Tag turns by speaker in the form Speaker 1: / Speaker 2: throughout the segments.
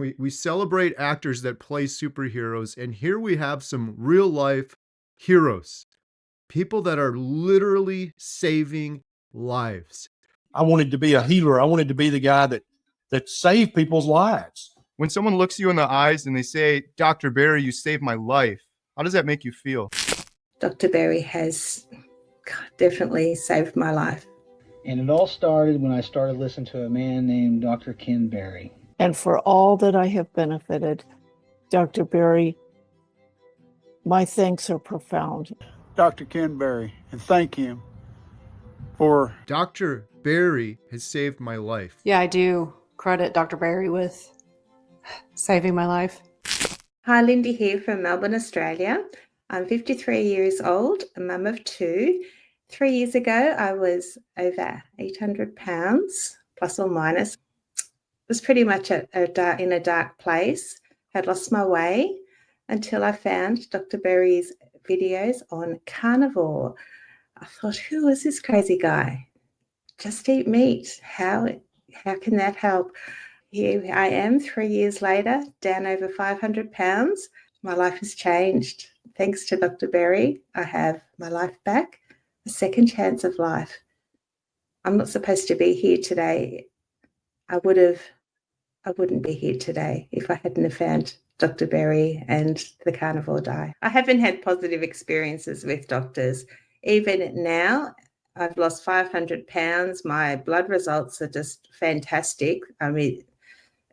Speaker 1: We celebrate actors that play superheroes, and here we have some real life heroes, people that are literally saving lives.
Speaker 2: I wanted to be a healer. I wanted to be the guy that saved people's lives.
Speaker 3: When someone looks you in the eyes and they say, Dr. Barry, you saved my life, how does that make you feel?
Speaker 4: Dr. Barry has definitely saved my life.
Speaker 5: And it all started when I started listening to a man named Dr. Ken Barry.
Speaker 6: And for all that I have benefited, Dr. Barry, my thanks are profound.
Speaker 7: Dr. Ken Barry, and thank him for...
Speaker 1: Dr. Barry has saved my life.
Speaker 8: Yeah, I do credit Dr. Barry with saving my life.
Speaker 4: Hi, Lindy here from Melbourne, Australia. I'm 53 years old, a mum of two. 3 years ago, I was over 800 pounds, plus or minus. Was pretty much in a dark place, had lost my way until I found Dr. Barry's videos on carnivore. I thought, who is this crazy guy? Just eat meat. How can that help? Here I am 3 years later, down over 500 pounds. My life has changed. Thanks to Dr. Barry, I have my life back, a second chance of life. I'm not supposed to be here today. I wouldn't be here today if I hadn't have found Dr. Barry and the Carnivore Diet. I haven't had positive experiences with doctors. Even now, I've lost 500 pounds. My blood results are just fantastic. I mean,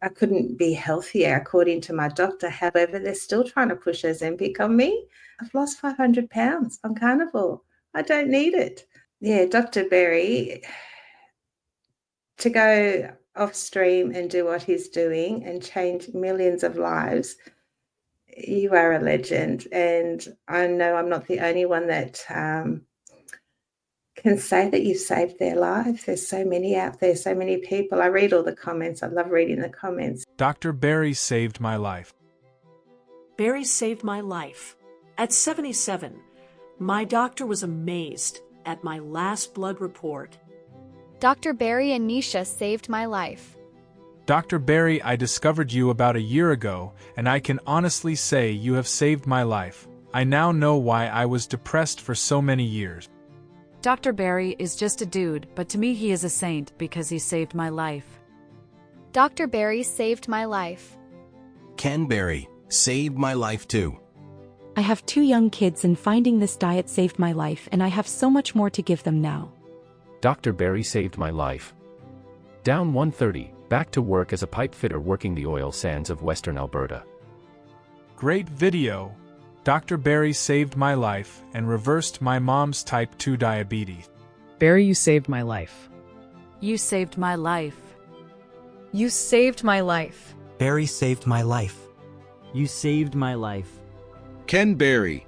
Speaker 4: I couldn't be healthier according to my doctor. However, they're still trying to push Ozempic on me. I've lost 500 pounds on carnivore. I don't need it. Yeah, Dr. Barry, to go off stream and do what he's doing and change millions of lives, you are a legend. And I know I'm not the only one that can say that you've saved their life. There's so many out there, so many people. I read all the comments. I love reading the comments.
Speaker 9: Dr. Barry saved my life.
Speaker 10: Barry saved my life. At 77, my doctor was amazed at my last blood report.
Speaker 11: Dr. Barry and Nisha saved my life.
Speaker 9: Dr. Barry, I discovered you about a year ago, and I can honestly say you have saved my life. I now know why I was depressed for so many years.
Speaker 12: Dr. Barry is just a dude, but to me he is a saint because he saved my life.
Speaker 11: Dr. Barry saved my life.
Speaker 13: Ken Barry saved my life too.
Speaker 14: I have 2 young kids and finding this diet saved my life, and I have so much more to give them now.
Speaker 15: Dr. Barry saved my life. Down 130, back to work as a pipe fitter working the oil sands of Western Alberta.
Speaker 9: Great video. Dr. Barry saved my life and reversed my mom's type 2 diabetes.
Speaker 16: Barry, you saved my life.
Speaker 12: You saved my life.
Speaker 17: You saved my life.
Speaker 18: Barry saved my life.
Speaker 19: You saved my life.
Speaker 20: Ken Barry,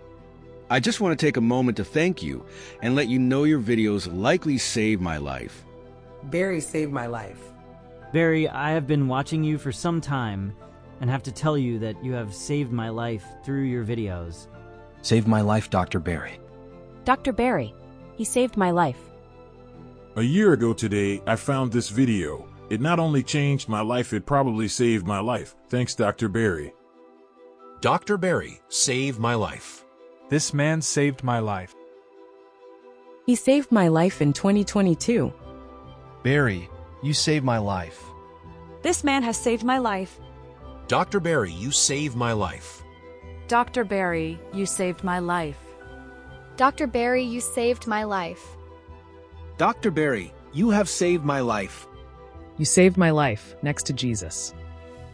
Speaker 20: I just want to take a moment to thank you and let you know your videos likely saved my life.
Speaker 6: Barry saved my life.
Speaker 19: Barry, I have been watching you for some time and have to tell you that you have saved my life through your videos.
Speaker 18: Saved my life, Dr. Barry.
Speaker 14: Dr. Barry, he saved my life.
Speaker 15: A year ago today, I found this video. It not only changed my life, it probably saved my life. Thanks, Dr. Barry.
Speaker 13: Dr. Barry saved my life.
Speaker 9: This man saved my life.
Speaker 14: He saved my life in 2022.
Speaker 18: Barry, you saved my life.
Speaker 12: This man has saved my life.
Speaker 13: Dr. Barry, you saved my life.
Speaker 12: Dr. Barry, you saved my life.
Speaker 11: Dr. Barry, you saved my life.
Speaker 20: Dr. Barry, you have saved my life.
Speaker 16: You saved my life next to Jesus.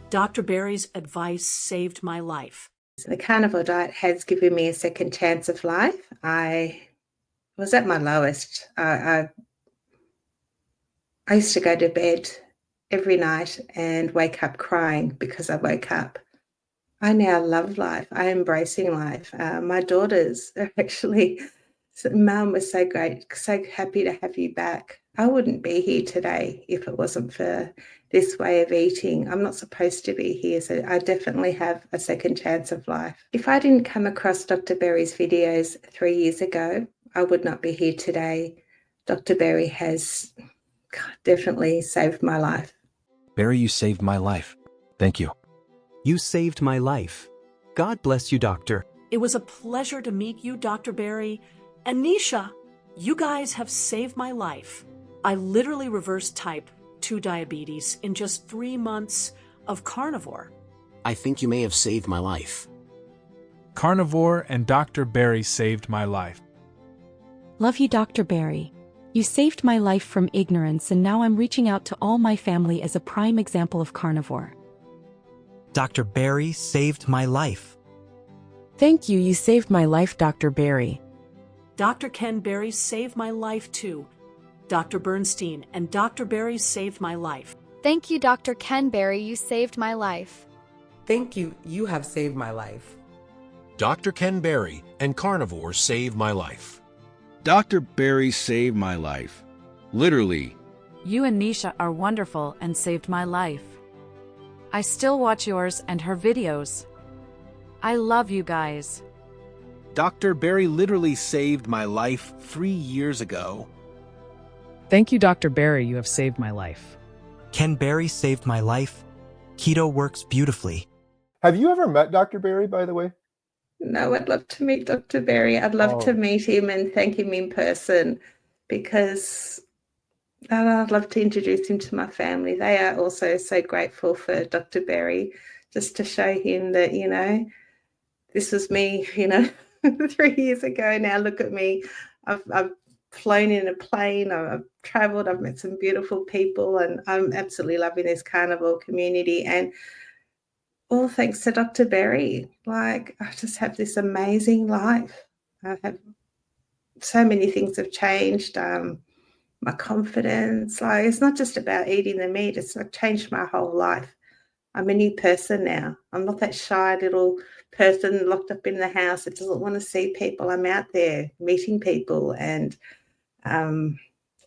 Speaker 10: Dr. Barry's advice saved my life.
Speaker 4: The Carnivore Diet has given me a second chance of life. I was at my lowest. I used to go to bed every night and wake up crying because I woke up. I now love life. I'm embracing life. My daughters are actually, Mum was so great, so happy to have you back. I wouldn't be here today if it wasn't for this way of eating. I'm not supposed to be here, so I definitely have a second chance of life. If I didn't come across Dr. Barry's videos 3 years ago, I would not be here today. Dr. Barry has definitely saved my life.
Speaker 18: Barry, you saved my life. Thank you.
Speaker 21: You saved my life. God bless you, doctor.
Speaker 10: It was a pleasure to meet you, Dr. Barry. And Nisha, you guys have saved my life. I literally reversed type 2 diabetes in just 3 months of carnivore.
Speaker 13: I think you may have saved my life.
Speaker 9: Carnivore and Dr. Barry saved my life.
Speaker 14: Love you, Dr. Barry. You saved my life from ignorance, and now I'm reaching out to all my family as a prime example of carnivore.
Speaker 18: Dr. Barry saved my life.
Speaker 17: Thank you. You saved my life, Dr. Barry.
Speaker 10: Dr. Ken Barry saved my life too. Dr. Bernstein and Dr. Barry saved my life.
Speaker 11: Thank you, Dr. Ken Barry. You saved my life.
Speaker 22: Thank you. You have saved my life.
Speaker 13: Dr. Ken Barry and Carnivore saved my life.
Speaker 20: Dr. Barry saved my life. Literally.
Speaker 12: You and Nisha are wonderful and saved my life. I still watch yours and her videos. I love you guys.
Speaker 23: Dr. Barry literally saved my life 3 years ago.
Speaker 16: Thank you, Dr. Barry. You have saved my life.
Speaker 18: Ken Barry saved my life. Keto works beautifully.
Speaker 1: Have you ever met Dr. Barry, by the way?
Speaker 4: No, I'd love to meet Dr. Barry. I'd love to meet him and thank him in person, because I'd love to introduce him to my family. They are also so grateful for Dr. Barry, just to show him that, this was me, 3 years ago. Now look at me. I've flown in a plane. I've traveled. I've met some beautiful people, and I'm absolutely loving this carnivore community. And all thanks to Dr. Barry. Like, I just have this amazing life. I have so many things have changed. My confidence, like, it's not just about eating the meat. It's like changed my whole life. I'm a new person now. I'm not that shy little person locked up in the house that doesn't want to see people. I'm out there meeting people and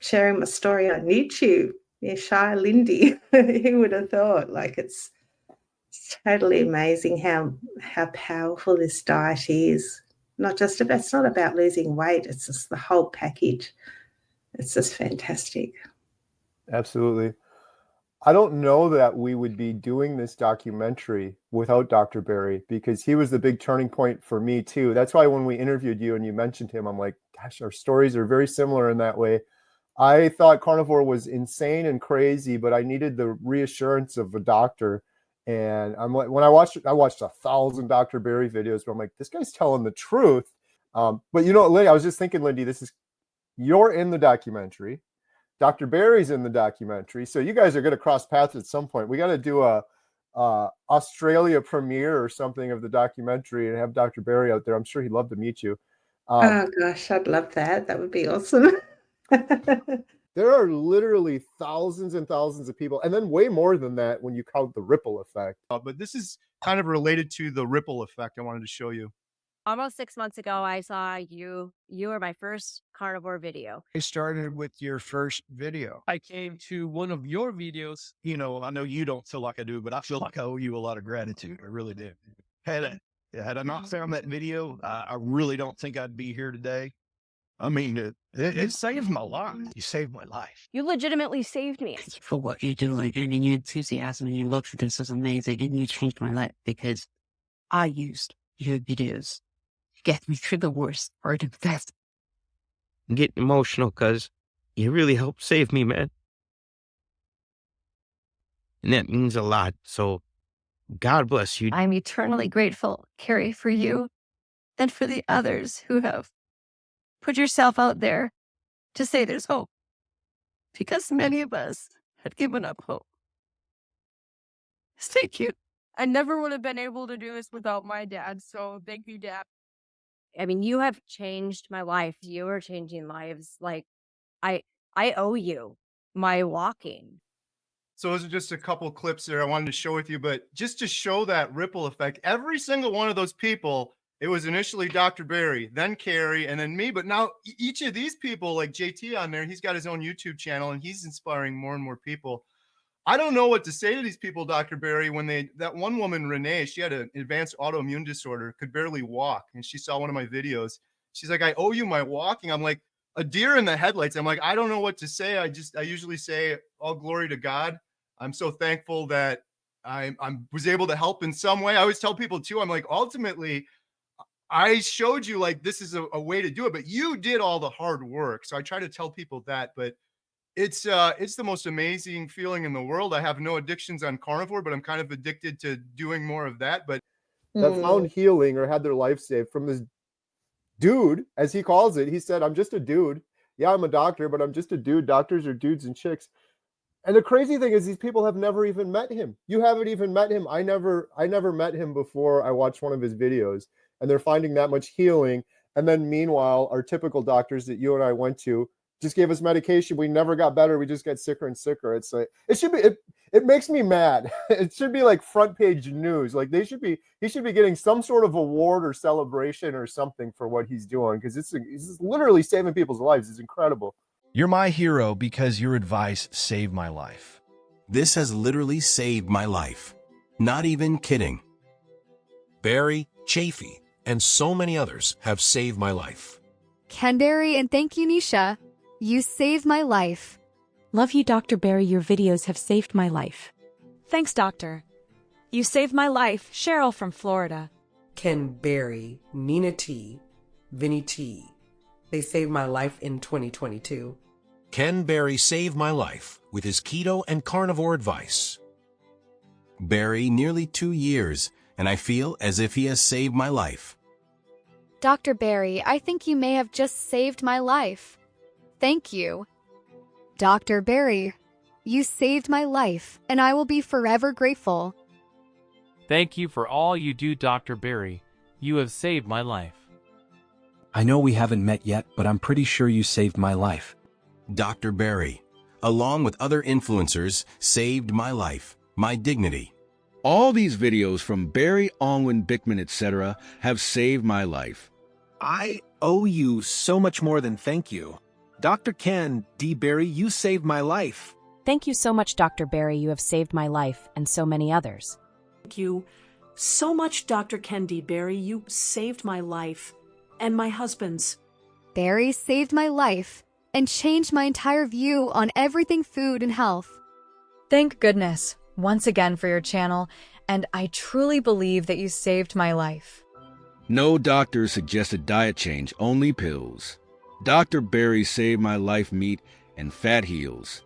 Speaker 4: sharing my story on YouTube. Yeah, shy Lindy. Who would have thought? Like, it's totally amazing how powerful this diet is. It's not about losing weight. It's just the whole package. It's just fantastic.
Speaker 1: Absolutely. I don't know that we would be doing this documentary without Dr. Barry, because he was the big turning point for me too. That's why when we interviewed you and you mentioned him, I'm like, gosh, our stories are very similar in that way. I thought carnivore was insane and crazy, but I needed the reassurance of a doctor. And I'm like, when I watched 1,000 Dr. Barry videos, where I'm like, this guy's telling the truth. But Lindy, I was just thinking, Lindy, you're in the documentary. Dr. Barry's in the documentary. So you guys are going to cross paths at some point. We got to do a Australia premiere or something of the documentary and have Dr. Barry out there. I'm sure he'd love to meet you.
Speaker 4: Oh gosh, I'd love that. That would be awesome.
Speaker 1: There are literally thousands and thousands of people, and then way more than that when you count the ripple effect.
Speaker 3: But this is kind of related to the ripple effect I wanted to show you.
Speaker 24: Almost 6 months ago, I saw you. You were my first carnivore video.
Speaker 7: I started with your first video.
Speaker 2: I came to one of your videos. I know you don't feel like I do, but I feel like I owe you a lot of gratitude. I really do. Had I not found that video, I really don't think I'd be here today. I mean, it saved my life. You saved my life.
Speaker 24: You legitimately saved me.
Speaker 25: Thank you for what you're doing, and your enthusiasm and your love for this is amazing, and you changed my life because I used your videos to get me through the worst part of that.
Speaker 26: I'm getting emotional because you really helped save me, man. And that means a lot. So God bless you.
Speaker 24: I'm eternally grateful, Carrie, for you and for the others who have put yourself out there to say there's hope, because many of us had given up hope. Thank you.
Speaker 27: I never would have been able to do this without my dad, so thank you, Dad.
Speaker 24: I mean, you have changed my life. You are changing lives. Like, I owe you my walking.
Speaker 3: So those are just a couple clips there I wanted to share with you, but just to show that ripple effect, every single one of those people, it was initially Dr. Barry, then Carrie, and then me. But now each of these people, like JT on there, he's got his own YouTube channel and he's inspiring more and more people. I don't know what to say to these people, Dr. Barry, when that one woman, Renee, she had an advanced autoimmune disorder, could barely walk. And she saw one of my videos. She's like, I owe you my walking. I'm like, a deer in the headlights. I'm like, I don't know what to say. I usually say all glory to God. I'm so thankful that I was able to help in some way. I always tell people too, I'm like, ultimately, I showed you like this is a way to do it, but you did all the hard work. So I try to tell people that, but it's the most amazing feeling in the world. I have no addictions on carnivore, but I'm kind of addicted to doing more of that. But
Speaker 1: that found healing or had their life saved from this dude, as he calls it. He said, I'm just a dude. Yeah, I'm a doctor, but I'm just a dude. Doctors are dudes and chicks. And the crazy thing is these people have never even met him. You haven't even met him. I never met him before I watched one of his videos, and they're finding that much healing. And then meanwhile, our typical doctors that you and I went to just gave us medication. We never got better. We just got sicker and sicker. It's like, it makes me mad. It should be like front page news. Like he should be getting some sort of award or celebration or something for what he's doing, because it's literally saving people's lives. It's incredible.
Speaker 13: You're my hero because your advice saved my life.
Speaker 5: This has literally saved my life. Not even kidding.
Speaker 13: Barry, Chafee, and so many others have saved my life.
Speaker 11: Ken Barry, and thank you, Nisha. You saved my life.
Speaker 14: Love you, Dr. Barry. Your videos have saved my life.
Speaker 10: Thanks, Doctor. You saved my life. Cheryl from Florida.
Speaker 22: Ken Barry, Nina T, Vinny T. They saved my life in 2022.
Speaker 13: Ken Barry saved my life with his keto and carnivore advice.
Speaker 5: Barry, nearly 2 years, and I feel as if he has saved my life.
Speaker 11: Dr. Barry, I think you may have just saved my life. Thank you. Dr. Barry, you saved my life, and I will be forever grateful.
Speaker 6: Thank you for all you do, Dr. Barry. You have saved my life.
Speaker 18: I know we haven't met yet, but I'm pretty sure you saved my life.
Speaker 5: Dr. Barry, along with other influencers, saved my life, my dignity.
Speaker 20: All these videos from Barry, Alwyn, Bickman, etc. have saved my life.
Speaker 23: I owe you so much more than thank you. Dr. Ken D. Barry, you saved my life.
Speaker 14: Thank you so much, Dr. Barry. You have saved my life and so many others.
Speaker 10: Thank you so much, Dr. Ken D. Barry. You saved my life and my husband's.
Speaker 11: Barry saved my life and changed my entire view on everything food and health.
Speaker 8: Thank goodness once again for your channel, and I truly believe that you saved my life.
Speaker 20: No doctor suggested diet change, only pills. Dr. Barry saved my life, meat and fat heals.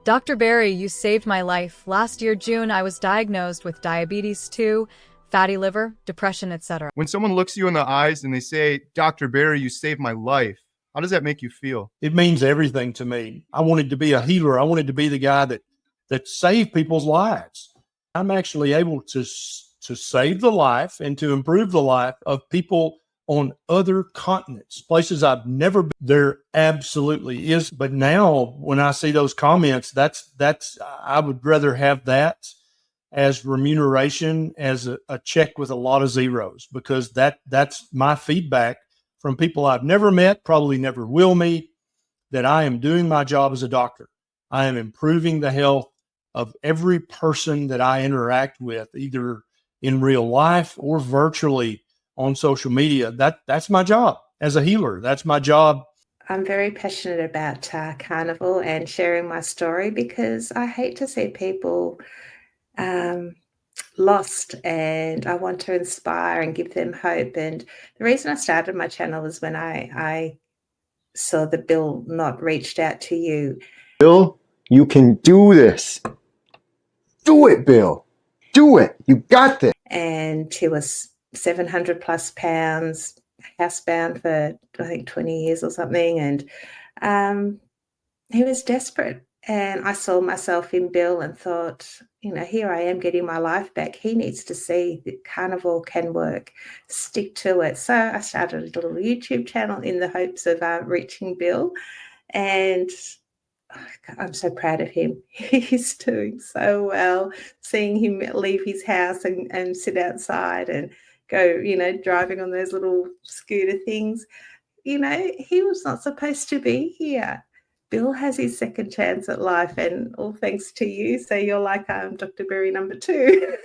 Speaker 8: Dr. Barry, you saved my life. Last year, June, I was diagnosed with diabetes 2, fatty liver, depression, etc.
Speaker 3: When someone looks you in the eyes and they say, Dr. Barry, you saved my life, how does that make you feel?
Speaker 9: It means everything to me. I wanted to be a healer. I wanted to be the guy that saved people's lives. I'm actually able to save the life and to improve the life of people on other continents, places I've never been. There absolutely is. But now when I see those comments, that's I would rather have that as remuneration, as a check with a lot of zeros, because that's my feedback from people I've never met, probably never will meet, that I am doing my job as a doctor. I am improving the health of every person that I interact with, either in real life or virtually on social media. That's my job as a healer. That's my job.
Speaker 4: I'm very passionate about carnivore and sharing my story, because I hate to see people lost, and I want to inspire and give them hope. And the reason I started my channel was when I saw that Bill not reached out to you.
Speaker 1: Bill, you can do this. Do it, Bill. Do it. You got this.
Speaker 4: And he was 700 plus pounds, housebound for I think 20 years or something. And he was desperate. And I saw myself in Bill and thought, here I am getting my life back. He needs to see that carnivore can work. Stick to it. So I started a little YouTube channel in the hopes of reaching Bill. And I'm so proud of him. He's doing so well. Seeing him leave his house and sit outside and go, driving on those little scooter things. He was not supposed to be here. Bill has his second chance at life, and all thanks to you. So you're like Dr. Barry number 2.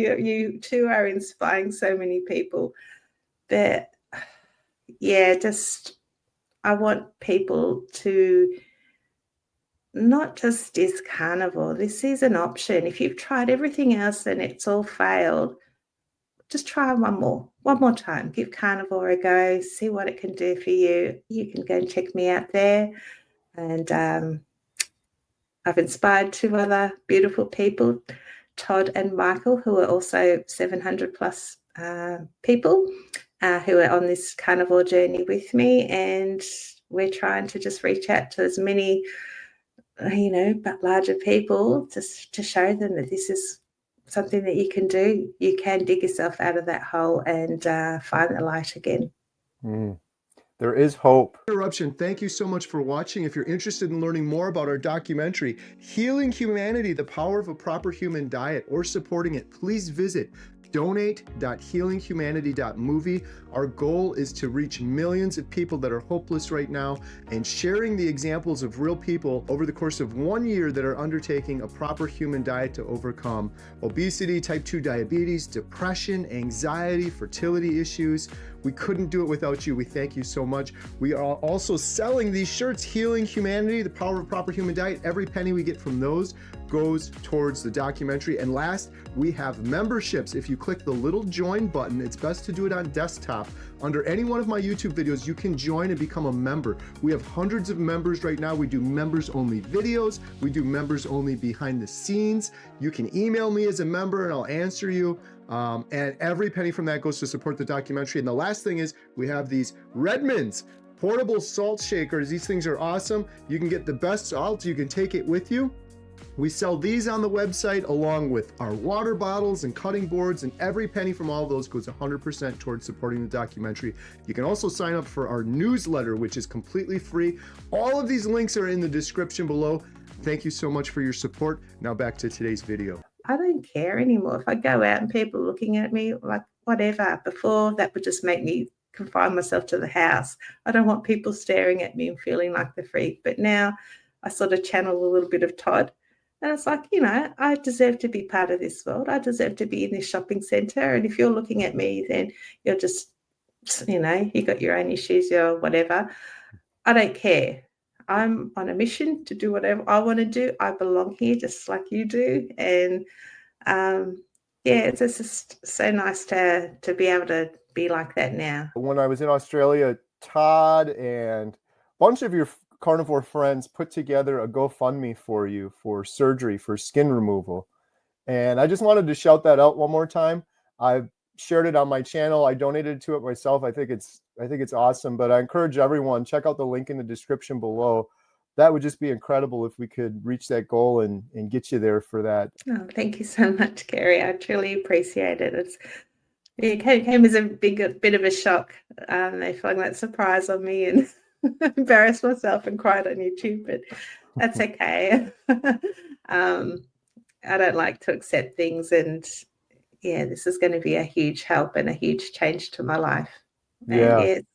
Speaker 4: You too are inspiring so many people. But yeah, I want people to not just is carnivore, this is an option. If you've tried everything else and it's all failed, just try one more time. Give carnivore a go, see what it can do for you. You can go and check me out there. And I've inspired two other beautiful people, Todd and Michael, who are also 700 plus people who are on this carnivore journey with me. And we're trying to just reach out to as many, but larger people just to show them that this is something that you can do. You can dig yourself out of that hole and find the light again.
Speaker 1: There is hope.
Speaker 3: Interruption. Thank you so much for watching. If you're interested in learning more about our documentary, Healing Humanity, The Power of a Proper Human Diet, or supporting it, please visit donate.healinghumanity.movie. Our goal is to reach millions of people that are hopeless right now and sharing the examples of real people over the course of 1 year that are undertaking a proper human diet to overcome obesity, type 2 diabetes, depression, anxiety, fertility issues. We couldn't do it without you. We thank you so much. We are also selling these shirts, Healing Humanity, The Power of a Proper Human Diet. Every penny we get from those goes towards the documentary. And last, we have memberships. If you click the little join button, it's best to do it on desktop. Under any one of my YouTube videos, you can join and become a member. We have hundreds of members right now. We do members only videos. We do members only behind the scenes. You can email me as a member and I'll answer you. And every penny from that goes to support the documentary. And the last thing is we have these Redmond's portable salt shakers. These things are awesome. You can get the best salt. You can take it with you. We sell these on the website along with our water bottles and cutting boards, and every penny from all of those goes 100% towards supporting the documentary. You can also sign up for our newsletter, which is completely free. All of these links are in the description below. Thank you so much for your support. Now back to today's video.
Speaker 4: I don't care anymore. If I go out and people are looking at me like whatever, before that would just make me confine myself to the house. I don't want people staring at me and feeling like the freak. But now I sort of channel a little bit of Todd. And it's like, I deserve to be part of this world. I deserve to be in this shopping centre. And if you're looking at me, then you're just, you got your own issues, you're whatever. I don't care. I'm on a mission to do whatever I want to do. I belong here just like you do. And it's just so nice to be able to be like that now.
Speaker 1: When I was in Australia, Todd and a bunch of your carnivore friends put together a GoFundMe for you for surgery for skin removal. And I just wanted to shout that out one more time. I've shared it on my channel. I donated to it myself. I think it's awesome, but I encourage everyone, check out the link in the description below. That would just be incredible if we could reach that goal and get you there for that.
Speaker 4: Oh, thank you so much, Kerry. I truly appreciate it. It came as a bit of a shock. They flung that surprise on me and embarrassed myself and cried on YouTube, but that's okay. I don't like to accept things, and this is going to be a huge help and a huge change to my life.
Speaker 1: Yeah.
Speaker 4: And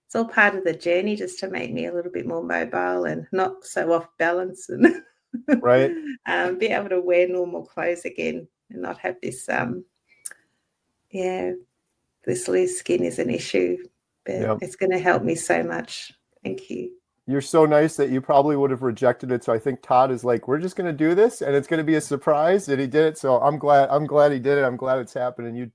Speaker 4: it's all part of the journey, just to make me a little bit more mobile and not so off balance, and
Speaker 1: right.
Speaker 4: Be able to wear normal clothes again and not have this this loose skin is an issue, but it's going to help me so much. Thank you.
Speaker 1: You're so nice that you probably would have rejected it. So I think Todd is like, we're just going to do this and it's going to be a surprise that he did it. So I'm glad he did it. I'm glad it's happening.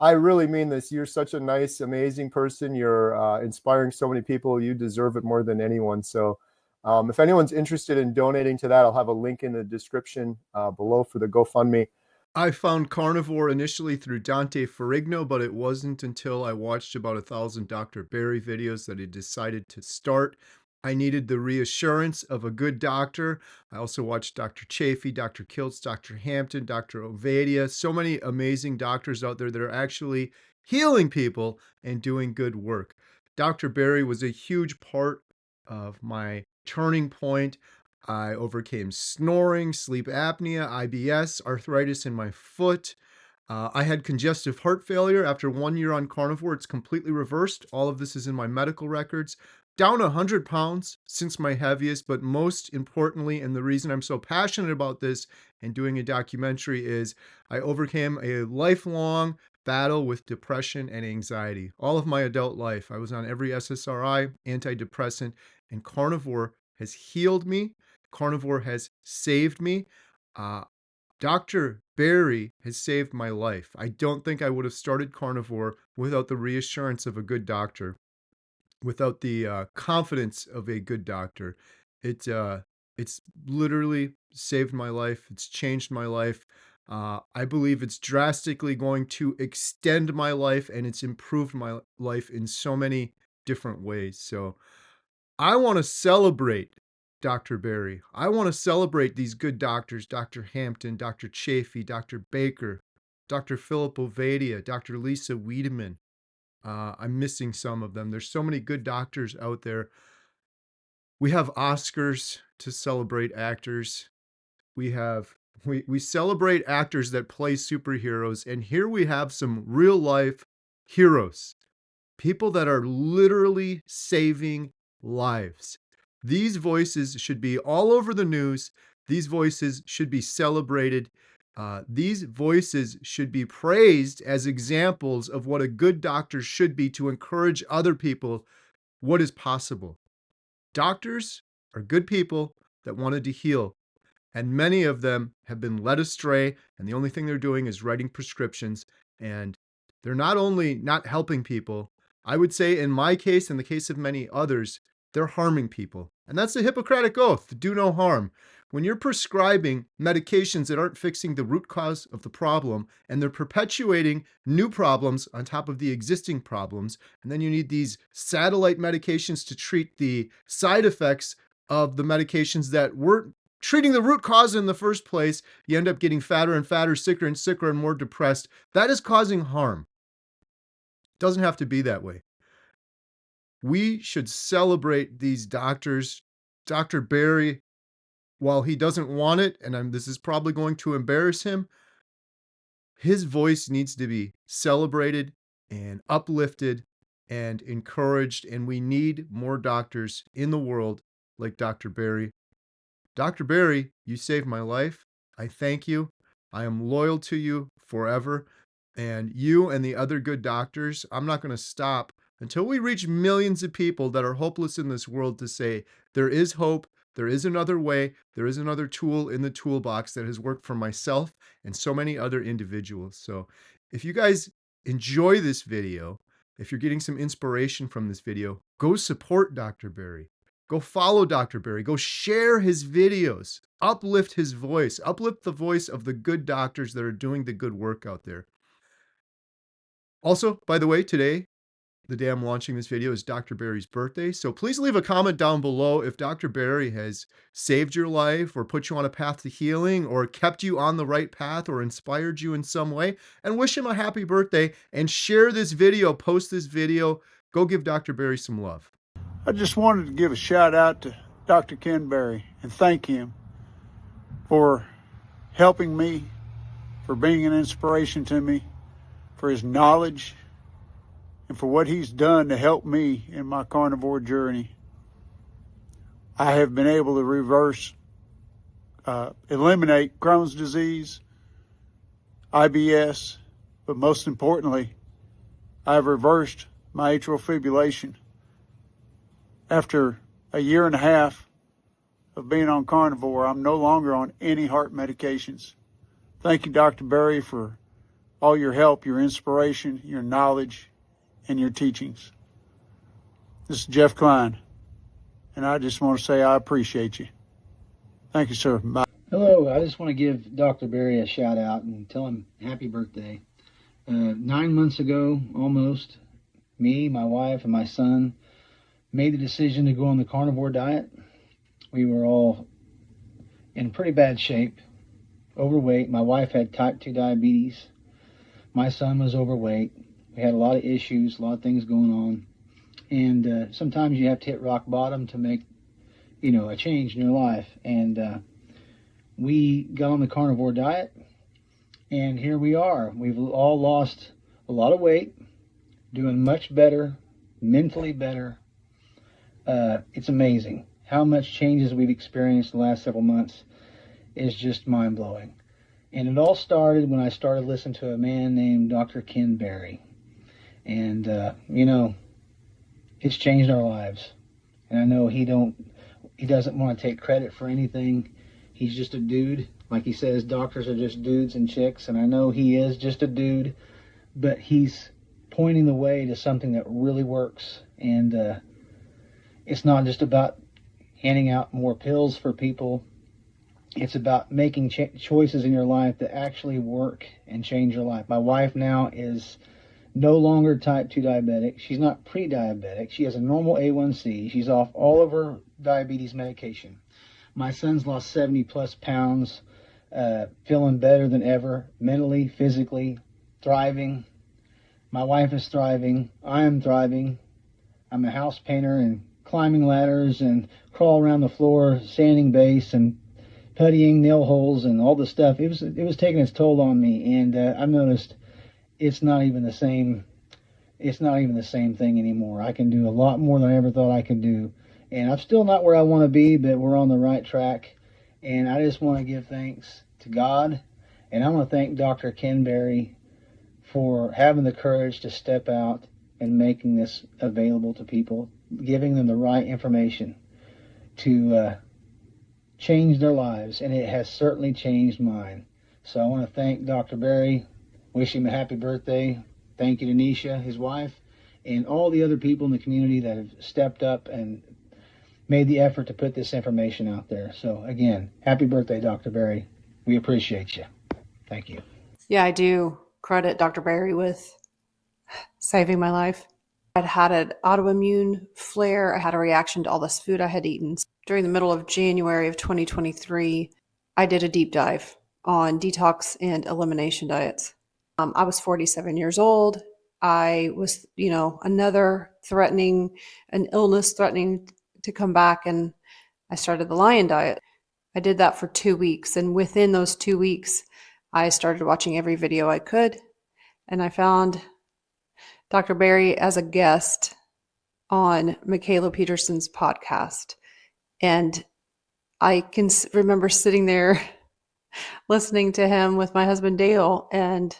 Speaker 1: I really mean this. You're such a nice, amazing person. You're inspiring so many people. You deserve it more than anyone. So if anyone's interested in donating to that, I'll have a link in the description below for the GoFundMe.
Speaker 3: I found carnivore initially through Dante Ferrigno, but it wasn't until I watched about 1,000 Dr. Berry videos that I decided to start. I needed the reassurance of a good doctor. I also watched Dr. Chafee, Dr. Kiltz, Dr. Hampton, Dr. Ovadia, so many amazing doctors out there that are actually healing people and doing good work. Dr. Berry was a huge part of my turning point. I overcame snoring, sleep apnea, IBS, arthritis in my foot. I had congestive heart failure. After 1 year on carnivore, it's completely reversed. All of this is in my medical records. Down 100 pounds since my heaviest, but most importantly, and the reason I'm so passionate about this and doing a documentary, is I overcame a lifelong battle with depression and anxiety. All of my adult life, I was on every SSRI, antidepressant, and carnivore has healed me. Carnivore has saved me. Dr. Barry has saved my life. I don't think I would have started Carnivore without the reassurance of a good doctor, without the confidence of a good doctor. It's literally saved my life. It's changed my life. I believe it's drastically going to extend my life, and it's improved my life in so many different ways. So I want to celebrate Dr. Barry. I want to celebrate these good doctors, Dr. Hampton, Dr. Chafee, Dr. Baker, Dr. Philip Ovadia, Dr. Lisa Wiedemann. I'm missing some of them. There's so many good doctors out there. We have Oscars to celebrate actors. We celebrate actors that play superheroes, and here we have some real life heroes, people that are literally saving lives. These voices should be all over the news. These voices should be celebrated. These voices should be praised as examples of what a good doctor should be to encourage other people what is possible. Doctors are good people that wanted to heal, and many of them have been led astray, and the only thing they're doing is writing prescriptions, and they're not only not helping people, I would say in my case, in the case of many others, they're harming people. And that's the Hippocratic Oath, do no harm. When you're prescribing medications that aren't fixing the root cause of the problem, and they're perpetuating new problems on top of the existing problems, and then you need these satellite medications to treat the side effects of the medications that weren't treating the root cause in the first place, you end up getting fatter and fatter, sicker and sicker, and more depressed. That is causing harm. It doesn't have to be that way. We should celebrate these doctors. Dr. Barry, while he doesn't want it, and this is probably going to embarrass him, his voice needs to be celebrated and uplifted and encouraged, and we need more doctors in the world like Dr. Barry. Dr. Barry, you saved my life. I thank you. I am loyal to you forever. And you and the other good doctors, I'm not going to stop until we reach millions of people that are hopeless in this world to say, there is hope, there is another way, there is another tool in the toolbox that has worked for myself and so many other individuals. So if you guys enjoy this video, if you're getting some inspiration from this video, go support Dr. Barry. Go follow Dr. Barry. Go share his videos. Uplift his voice. Uplift the voice of the good doctors that are doing the good work out there. Also, by the way, today, the day I'm launching this video is Dr. Barry's birthday. So please leave a comment down below if Dr. Barry has saved your life or put you on a path to healing or kept you on the right path or inspired you in some way. And wish him a happy birthday and share this video, post this video. Go give Dr. Barry some love.
Speaker 7: I just wanted to give a shout out to Dr. Ken Berry and thank him for helping me, for being an inspiration to me, for his knowledge, and for what he's done to help me in my carnivore journey. I have been able to eliminate Crohn's disease, IBS, but most importantly, I've reversed my atrial fibrillation. After a year and a half of being on carnivore, I'm no longer on any heart medications. Thank you, Dr. Barry, for all your help, your inspiration, your knowledge, and your teachings. This is Jeff Klein, and I just want to say I appreciate you. Thank you, sir. Bye.
Speaker 12: Hello, I just want to give Dr. Barry a shout out and tell him happy birthday. 9 months ago, almost, me, my wife, and my son made the decision to go on the carnivore diet. We were all in pretty bad shape, overweight. My wife had type 2 diabetes. My son was overweight. We had a lot of issues, a lot of things going on. And sometimes you have to hit rock bottom to make, a change in your life. And we got on the carnivore diet, and here we are. We've all lost a lot of weight, doing much better, mentally better. It's amazing how much changes we've experienced in the last several months is just mind-blowing. And it all started when I started listening to a man named Dr. Ken Berry. And, it's changed our lives. And I know he He doesn't want to take credit for anything. He's just a dude. Like he says, doctors are just dudes and chicks, and I know he is just a dude, but he's pointing the way to something that really works. And it's not just about handing out more pills for people. It's about making choices in your life that actually work and change your life. My wife now is no longer type 2 diabetic. She's not pre-diabetic. She has a normal A1C. She's off all of her diabetes medication. My son's lost 70 plus pounds, feeling better than ever, mentally, physically, thriving. My wife is thriving. I am thriving. I'm a house painter and climbing ladders and crawl around the floor, sanding base and puttying nail holes and all the stuff. It was taking its toll on me, and I've noticed it's not even the same. It's not even the same thing anymore. I can do a lot more than I ever thought I could do, and I'm still not where I want to be, but we're on the right track. And I just want to give thanks to God, and I want to thank Dr. Ken Berry for having the courage to step out and making this available to people, giving them the right information to change their lives, and it has certainly changed mine. So I want to thank Dr. Berry, wish him a happy birthday. Thank you to Nisha, his wife, and all the other people in the community that have stepped up and made the effort to put this information out there. So again, happy birthday, Dr. Berry. We appreciate you. Thank you.
Speaker 2: Yeah, I do credit Dr. Berry with saving my life. I'd had an autoimmune flare. I had a reaction to all this food I had eaten. During the middle of January of 2023, I did a deep dive on detox and elimination diets. I was 47 years old. I was, another an illness threatening to come back, and I started the Lion Diet. I did that for 2 weeks, and within those 2 weeks, I started watching every video I could, and I found Dr. Berry as a guest on Michaela Peterson's podcast. And I can remember sitting there listening to him with my husband Dale, and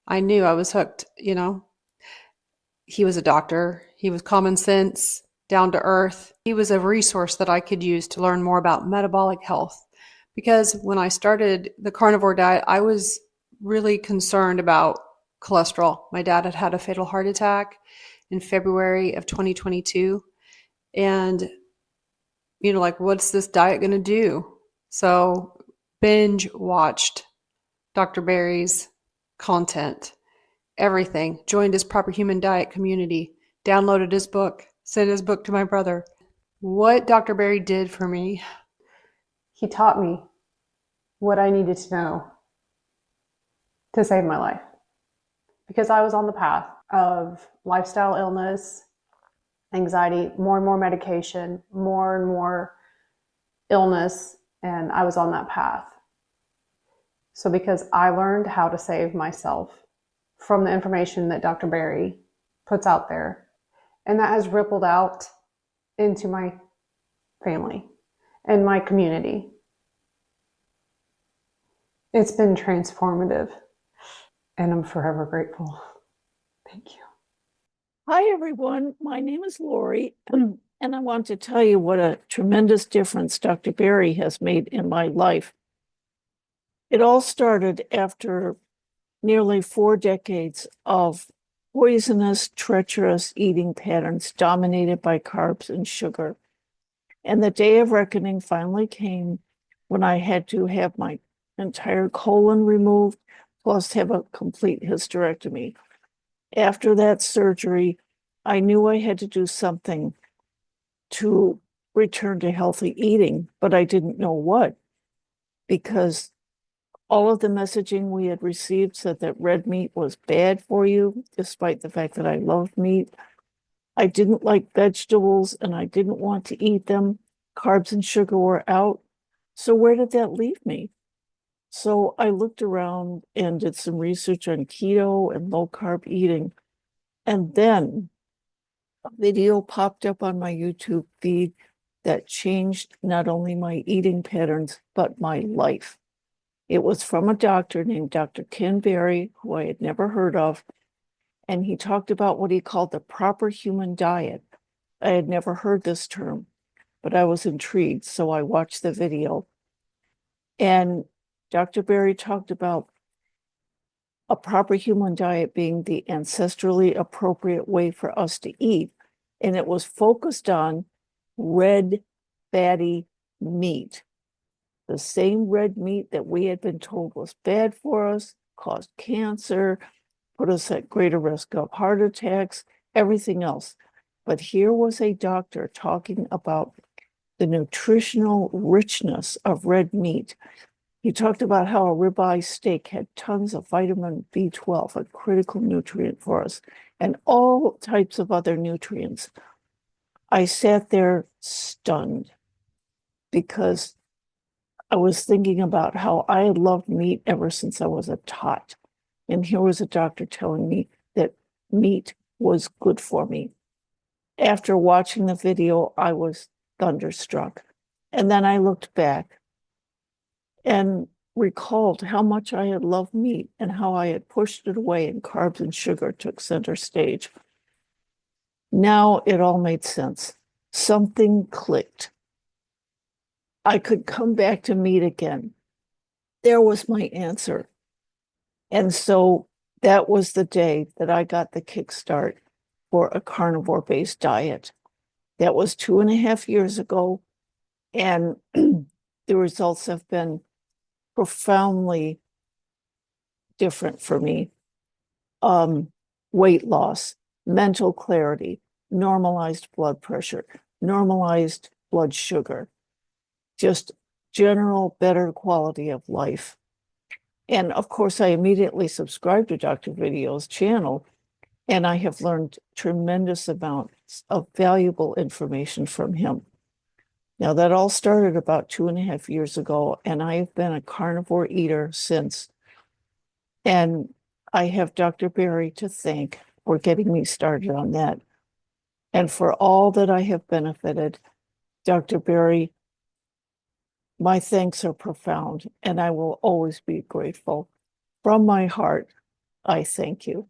Speaker 2: I knew I was hooked. He was a doctor. He was common sense, down to earth. He was a resource that I could use to learn more about metabolic health. Because when I started the carnivore diet, I was really concerned about cholesterol. My dad had had a fatal heart attack in February of 2022. And, what's this diet going to do? So binge watched Dr. Berry's content, everything, joined his Proper Human Diet community, downloaded his book, sent his book to my brother. What Dr. Berry did for me, he taught me what I needed to know to save my life. Because I was on the path of lifestyle illness, anxiety, more and more medication, more and more illness, and I was on that path. So because I learned how to save myself from the information that Dr. Berry puts out there, and that has rippled out into my family and my community. It's been transformative, and I'm forever grateful. Thank you.
Speaker 15: Hi, everyone. My name is Lori, and I want to tell you what a tremendous difference Dr. Berry has made in my life. It all started after nearly 4 decades of poisonous, treacherous eating patterns dominated by carbs and sugar. And the day of reckoning finally came when I had to have my entire colon removed, plus have a complete hysterectomy. After that surgery, I knew I had to do something to return to healthy eating, but I didn't know what, because all of the messaging we had received said that red meat was bad for you, despite the fact that I loved meat. I didn't like vegetables and I didn't want to eat them. Carbs and sugar were out. So where did that leave me? So I looked around and did some research on keto and low carb eating. And then a video popped up on my YouTube feed that changed not only my eating patterns, but my life. It was from a doctor named Dr. Ken Berry, who I had never heard of. And he talked about what he called the proper human diet. I had never heard this term. but I was intrigued, so I watched the video. And Dr. Berry talked about a proper human diet being the ancestrally appropriate way for us to eat. And it was focused on red, fatty meat. The same red meat that we had been told was bad for us, caused cancer, put us at greater risk of heart attacks, everything else. But here was a doctor talking about the nutritional richness of red meat. He talked about how a ribeye steak had tons of vitamin B12, a critical nutrient for us, and all types of other nutrients. I sat there stunned because I was thinking about how I had loved meat ever since I was a tot. And here was a doctor telling me that meat was good for me. After watching the video, I was thunderstruck. And then I looked back and recalled how much I had loved meat and how I had pushed it away and carbs and sugar took center stage. Now it all made sense. Something clicked. I could come back to meat again. There was my answer. And so that was the day that I got the kickstart for a carnivore-based diet. That was 2.5 years ago, and the results have been profoundly different for me. Weight loss, mental clarity, normalized blood pressure, normalized blood sugar, just general better quality of life. And of course, I immediately subscribed to Dr. Video's channel, and I have learned tremendous amounts of valuable information from him. Now, that all started about 2.5 years ago, and I have been a carnivore eater since. And I have Dr. Berry to thank for getting me started on that. And for all that I have benefited, Dr. Berry, my thanks are profound, and I will always be grateful. From my heart, I thank you.